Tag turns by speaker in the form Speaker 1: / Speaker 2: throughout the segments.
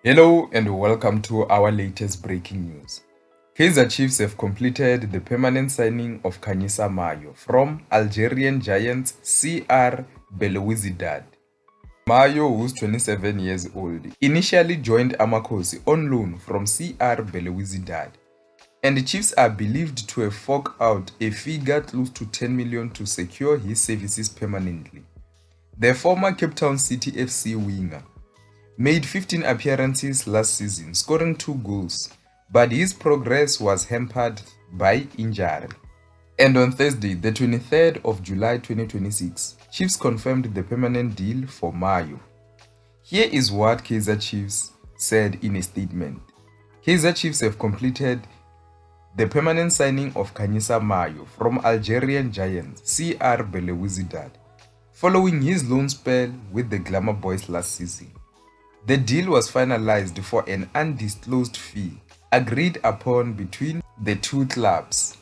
Speaker 1: Hello and welcome to our latest breaking news. Kaizer Chiefs have completed the permanent signing of Kanyisa Mayo from Algerian giants CR Belouizdad. Mayo, who's 27 years old, initially joined Amakosi on loan from CR Belouizdad, and the Chiefs are believed to have forked out a figure close to 10 million to secure his services permanently. The former Cape Town City FC winger made 15 appearances last season, scoring 2 goals, but his progress was hampered by injury. And on Thursday, the 23rd of July 2026, Chiefs confirmed the permanent deal for Mayo. Here is what Kaizer Chiefs said in a statement. Kaizer Chiefs have completed the permanent signing of Kanyisa Mayo from Algerian giant CR Belouizdad, following his loan spell with the Glamour Boys last season. The deal was finalized for an undisclosed fee agreed upon between the two clubs.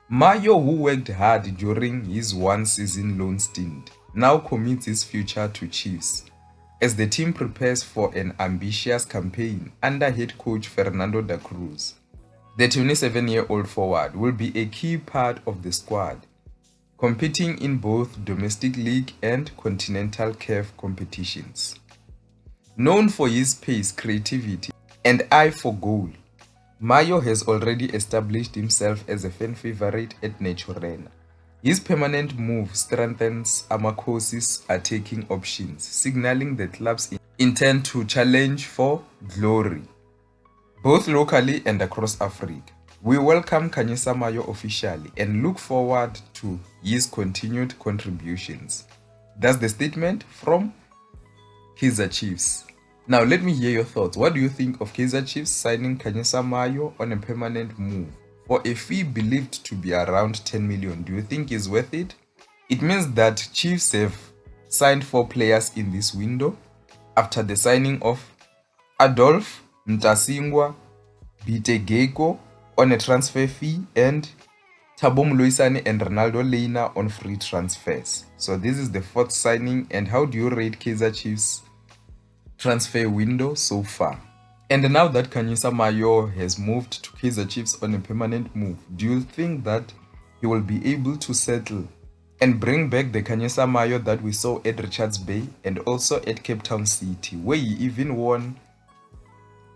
Speaker 1: Mayo, who worked hard during his one-season loan stint, now commits his future to Chiefs as the team prepares for an ambitious campaign under head coach Fernando da Cruz. The 27-year-old forward will be a key part of the squad, competing in both domestic league and continental CAF competitions. Known for his pace, creativity, and eye for goal, Mayo has already established himself as a fan favorite at Naturena. His permanent move strengthens Amakosi's attacking options, signaling the club's intent to challenge for glory, both locally and across Africa. We welcome Kanyisa Mayo officially and look forward to his continued contributions. That's the statement from Kaizer Chiefs. Now let me hear your thoughts. What do you think of Kaizer Chiefs signing Kanyisa Mayo on a permanent move for a fee believed to be around 10 million? Do you think it's worth it? It means that Chiefs have signed 4 players in this window after the signing of Adolphe Mtasingwa Bitegeko on a transfer fee and Thabo Mloisane and Ronaldo Leina on free transfers. So this is the 4th signing. And how do you rate Kaizer Chiefs transfer window so far? And now that Kanyisa Mayo has moved to Kaizer Chiefs on a permanent move, do you think that he will be able to settle and bring back the Kanyisa Mayo that we saw at Richards Bay and also at Cape Town City, where he even won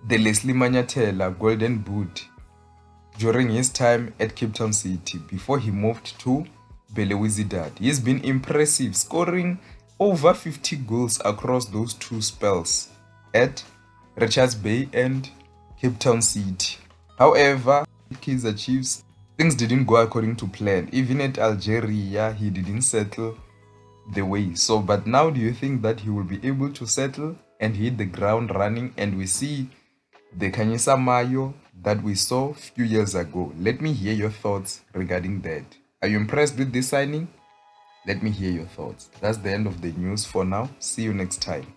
Speaker 1: the Leslie Manyathela Golden Boot during his time at Cape Town City before he moved to Belouizdad? He's been impressive, scoring over 50 goals across those 2 spells at Richards Bay and Cape Town City. However, at Kaizer Chiefs, things didn't go according to plan. Even at Algeria, he didn't settle the way. But now do you think that he will be able to settle and hit the ground running and we see the Kanyisa Mayo that we saw a few years ago? Let me hear your thoughts regarding that. Are you impressed with this signing? Let me hear your thoughts. That's the end of the news for now. See you next time.